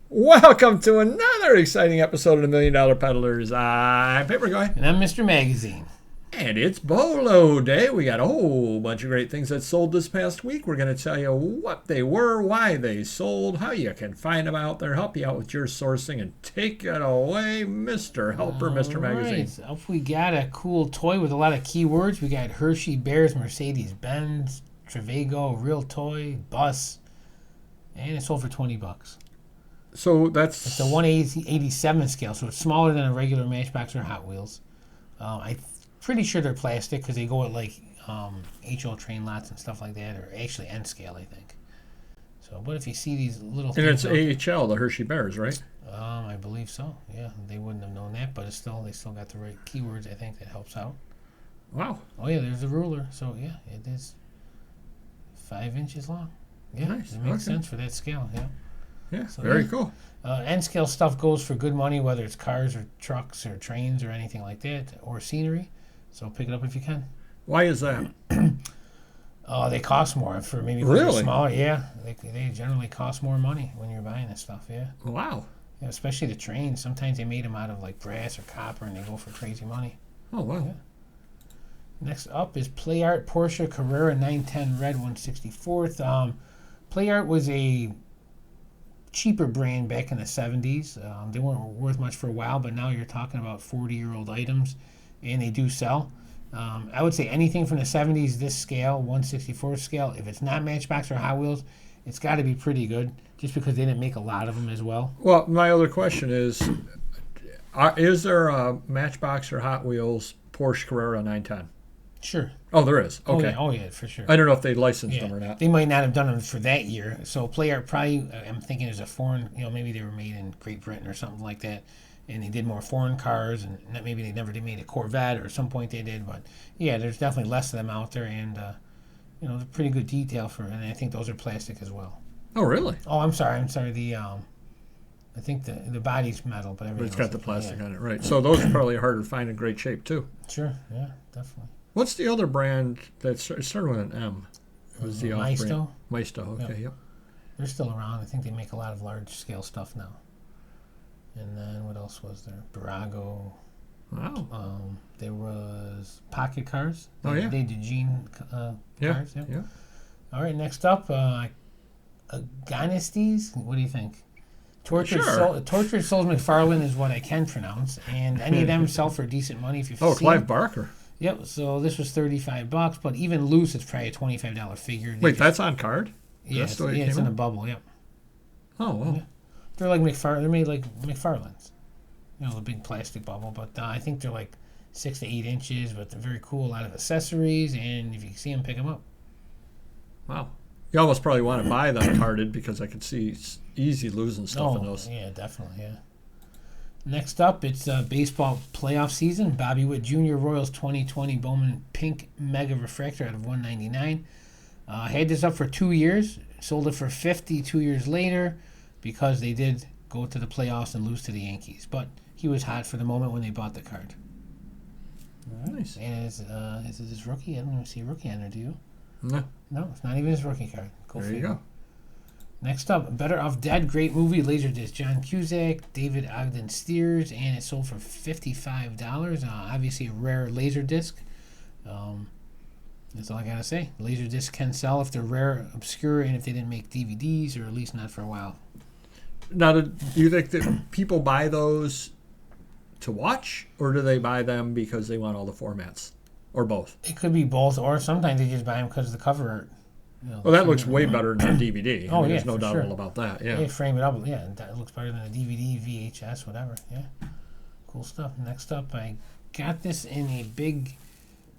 Welcome to another exciting episode of the Million Dollar Peddlers. I'm Paper Guy. And I'm Mr. Magazine. And it's BOLO Day. We got a whole bunch of great things that sold this past week. We're going to tell you what they were, why they sold, how you can find them out there, help you out with your sourcing, and take it away, Mr. Helper, Mr. Magazine. So if we got a cool toy with a lot of keywords, we got Hershey, Bears, Mercedes-Benz, Travago, Real Toy, Bus, and it sold for $20. So It's a 187 scale, so it's smaller than a regular Matchbox or Hot Wheels. I'm pretty sure they're plastic because they go at like HO train lots and stuff like that, or actually N scale, I think. So, but if you see these little things... And it's out, AHL, the Hershey Bears, right? I believe so. Yeah, they wouldn't have known that, but they still got the right keywords. I think that helps out. Wow. Oh yeah, there's a ruler. So yeah, it is 5 inches long. Yeah, nice. It makes sense for that scale. Yeah. Yeah, so, very cool. N-scale stuff goes for good money, whether it's cars or trucks or trains or anything like that, or scenery. So pick it up if you can. Why is that? They cost more for maybe really smaller. Yeah, they generally cost more money when you're buying this stuff. Yeah. Wow. Yeah, especially the trains. Sometimes they made them out of like brass or copper, and they go for crazy money. Oh wow. Yeah. Next up is Play Art Porsche Carrera 910 Red 164th. Play Art was a cheaper brand back in the 70s. They weren't worth much for a while, but now you're talking about 40-year-old items, and they do sell. I would say anything from the 70s, this scale, 1/64 scale, if it's not Matchbox or Hot Wheels, it's got to be pretty good, just because they didn't make a lot of them as well. Well, my other question is there a Matchbox or Hot Wheels Porsche Carrera 910? Sure. Oh, there is. Okay. Oh, yeah, for sure. I don't know if they licensed them or not. They might not have done them for that year. So Play Art probably, I'm thinking is a foreign, maybe they were made in Great Britain or something like that. And they did more foreign cars, and maybe they never did made a Corvette, or at some point they did. But yeah, there's definitely less of them out there, and they're pretty good detail and I think those are plastic as well. Oh, really? Oh, I'm sorry. The I think the body's metal, but everything. But it's got the plastic on it, right? So those are probably harder to find in great shape too. Sure. Yeah, definitely. What's the other brand that started with an M? It was the Maisto. Maisto. Okay. Yep. They're still around. I think they make a lot of large scale stuff now. And then what else was there? Barago. Wow. There was Pocket Cars. They did Gene cars. Yeah. All right, next up, Dynasties. What do you think? Tortured Souls McFarlane is what I can pronounce, and any of them sell for decent money if you. Clive Barker. Yep. So this was $35, but even loose, it's probably a $25 figure. Wait, that's on card? Yeah, it's in a bubble. Yep. Oh well. Yeah. They're like They're made like McFarlane's, the big plastic bubble. But I think they're like 6 to 8 inches, but they're very cool. A lot of accessories, and if you see them, pick them up. Wow. You almost probably want to buy them carded because I could see it's easy losing stuff in those. Yeah, definitely. Yeah. Next up, it's baseball playoff season. Bobby Witt Jr. Royals 2020 Bowman Pink Mega Refractor out of $199. Had this up for 2 years. Sold it for $50 2 years later, because they did go to the playoffs and lose to the Yankees. But he was hot for the moment when they bought the card. Nice. And is it his rookie? I don't even see a rookie on there, do you? No. No, it's not even his rookie card. There you go. Next up, Better Off Dead, great movie, Laserdisc. John Cusack, David Ogden Stiers, and it sold for $55. Obviously a rare Laserdisc. That's all I gotta say. Laserdiscs can sell if they're rare, obscure, and if they didn't make DVDs, or at least not for a while. Now, do you think that people buy those to watch, or do they buy them because they want all the formats, or both? It could be both, or sometimes they just buy them because of the cover art. Well, that looks way better than a DVD. Oh, There's no doubt about that. Yeah. They frame it up. Yeah, that looks better than a DVD, VHS, whatever. Yeah. Cool stuff. Next up, I got this in a big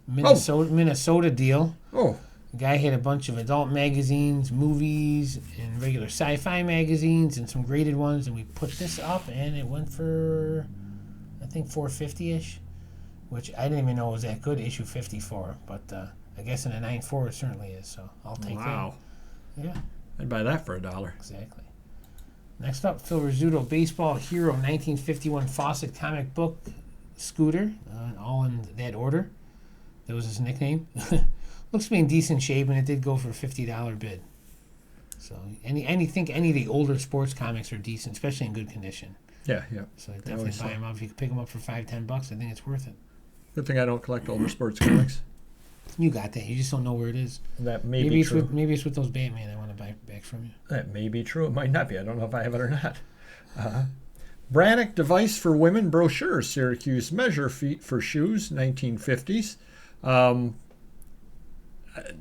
Minnesota deal. Oh. The guy had a bunch of adult magazines, movies, and regular sci-fi magazines, and some graded ones, and we put this up, and it went for, I think, $450-ish, which I didn't even know was that good, issue 54, but I guess in a 9.4 it certainly is, so I'll take that. Wow. Yeah. I'd buy that for $1. Exactly. Next up, Phil Rizzuto Baseball Hero 1951 Fawcett comic book scooter, all in that order. That was his nickname. Looks to be in decent shape, and it did go for a $50 bid. So any of the older sports comics are decent, especially in good condition. Yeah. So I definitely buy them up. If you can pick them up for $5-10, I think it's worth it. Good thing I don't collect older sports comics. You got that. You just don't know where it is. That may be true. Maybe it's with those Batman I want to buy back from you. That may be true. It might not be. I don't know if I have it or not. Brannock device for women brochure. Syracuse measure feet for shoes, 1950s.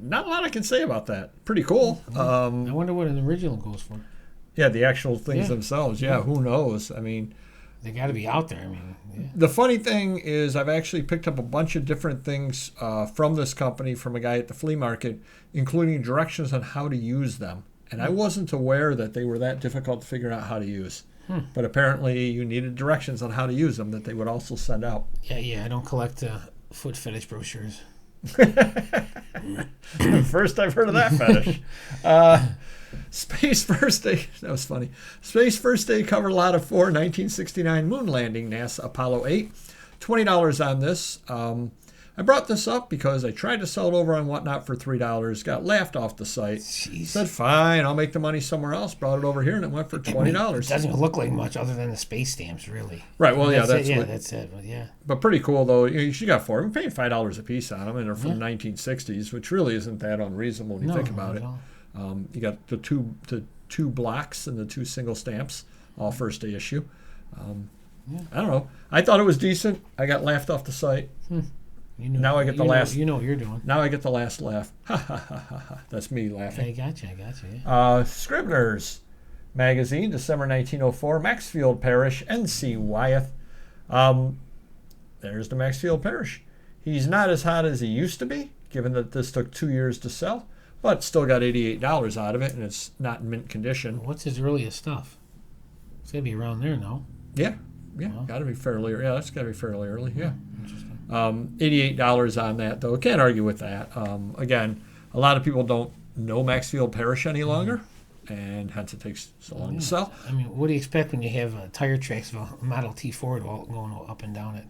Not a lot I can say about that. Pretty cool. I wonder what an original goes for. Yeah, the actual things themselves. Yeah, who knows? I mean, they got to be out there. I mean, the funny thing is I've actually picked up a bunch of different things from this company from a guy at the flea market, including directions on how to use them. And I wasn't aware that they were that difficult to figure out how to use. But apparently you needed directions on how to use them that they would also send out. Yeah, I don't collect foot fetish brochures. First I've heard of that fetish. Space First Day, that was funny. Space First Day cover lot of 4, 1969 moon landing, NASA Apollo 8. $20 on this. I brought this up because I tried to sell it over on Whatnot for $3, got laughed off the site. Jeez. Said, fine, I'll make the money somewhere else. Brought it over here and it went for $20. It doesn't look like much other than the space stamps, really. Right, well, that's that's it. But yeah. But pretty cool, though. She got 4. I'm paying $5 a piece on them, and they're from the 1960s, which really isn't that unreasonable when you think about it. You got the two blocks and the 2 single stamps, all first day issue. I don't know. I thought it was decent. I got laughed off the site. Now I get the last. You know what you're doing. Now I get the last laugh. Ha ha ha ha ha. That's me laughing. I got you. Yeah. Scribblers magazine, December 1904. Maxfield Parrish, N.C. Wyeth. There's the Maxfield Parrish. He's not as hot as he used to be, given that this took 2 years to sell, but still got $88 out of it, and it's not in mint condition. What's his earliest stuff? It's got to be around there, no? Yeah. Got to be fairly early. Yeah, that's got to be fairly early. Yeah. Interesting. $88 on that, though. Can't argue with that. Again, a lot of people don't know Maxfield Parrish any longer, and hence it takes so long to sell. I mean, what do you expect when you have tire tracks of a Model T Ford all going up and down it?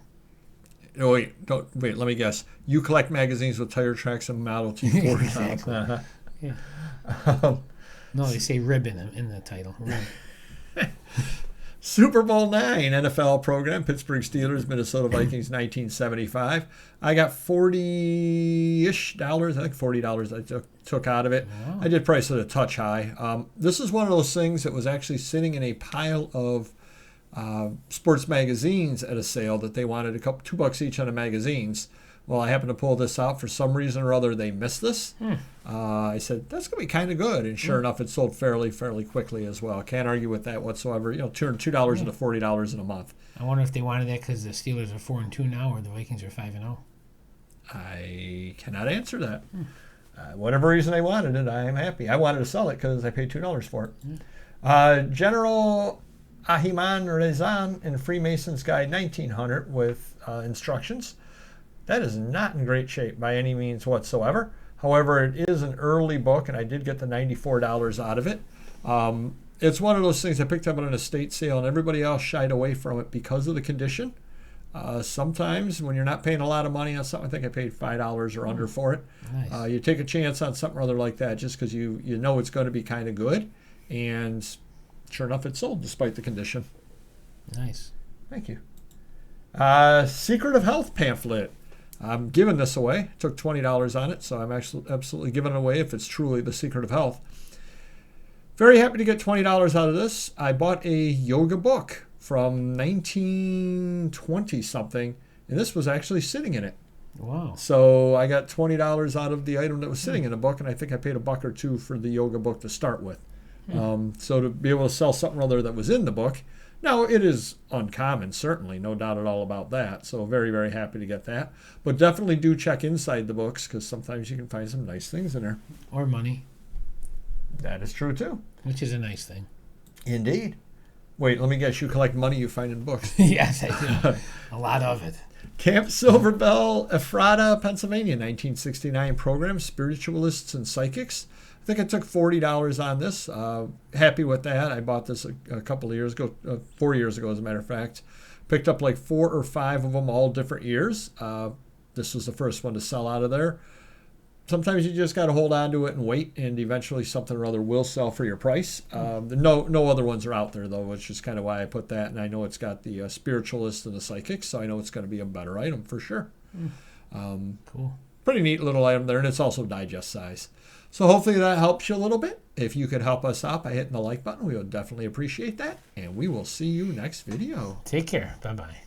Oh, wait, let me guess. You collect magazines with tire tracks and Model T Ford. Exactly. Yeah. No, they say rib in the title. Rib. Super Bowl IX NFL program, Pittsburgh Steelers, Minnesota Vikings, 1975. I got $40-ish. I think $40 I took out of it. Wow. I did price it a touch high. This is one of those things that was actually sitting in a pile of sports magazines at a sale that they wanted $2 each on the magazines. Well, I happened to pull this out for some reason or other. They missed this. I said, that's going to be kind of good. And sure enough, it sold fairly quickly as well. Can't argue with that whatsoever. $2 into $40 in a month. I wonder if they wanted that because the Steelers are 4-2 now or the Vikings are 5-0. I cannot answer that. Whatever reason they wanted it, I am happy. I wanted to sell it because I paid $2 for it. General Ahiman Rezan in Freemason's Guide 1900 with instructions. That is not in great shape by any means whatsoever. However, it is an early book, and I did get the $94 out of it. It's one of those things I picked up at an estate sale, and everybody else shied away from it because of the condition. Sometimes when you're not paying a lot of money on something, I think I paid $5 or under for it. Nice. You take a chance on something or other like that just because you know it's going to be kind of good. And sure enough, it sold despite the condition. Nice. Thank you. Secret of Health pamphlet. I'm giving this away. Took $20 on it, so I'm actually absolutely giving it away if it's truly the secret of health. Very happy to get $20 out of this. I bought a yoga book from 1920-something, and this was actually sitting in it. Wow. So I got $20 out of the item that was sitting in the book, and I think I paid $1 or $2 for the yoga book to start with. So to be able to sell something or other that was in the book. Now, it is uncommon, certainly, no doubt at all about that. So very, very happy to get that. But definitely do check inside the books because sometimes you can find some nice things in there. Or money. That is true, too. Which is a nice thing. Indeed. Wait, let me guess. You collect money you find in books. Yes, I do. A lot of it. Camp Silverbell, Ephrata, Pennsylvania, 1969 program, Spiritualists and Psychics. I think I took $40 on this. Happy with that. I bought this a couple of years ago, 4 years ago, as a matter of fact. Picked up like 4 or 5 of them, all different years. This was the first one to sell out of there. sometimes you just got to hold on to it and wait, and eventually something or other will sell for your price. No other ones are out there, though, which is kind of why I put that. And I know it's got the Spiritualists and the Psychics, so I know it's going to be a better item for sure. Cool. Pretty neat little item there, and it's also digest size. So hopefully that helps you a little bit. If you could help us out by hitting the like button, we would definitely appreciate that. And we will see you next video. Take care. Bye-bye.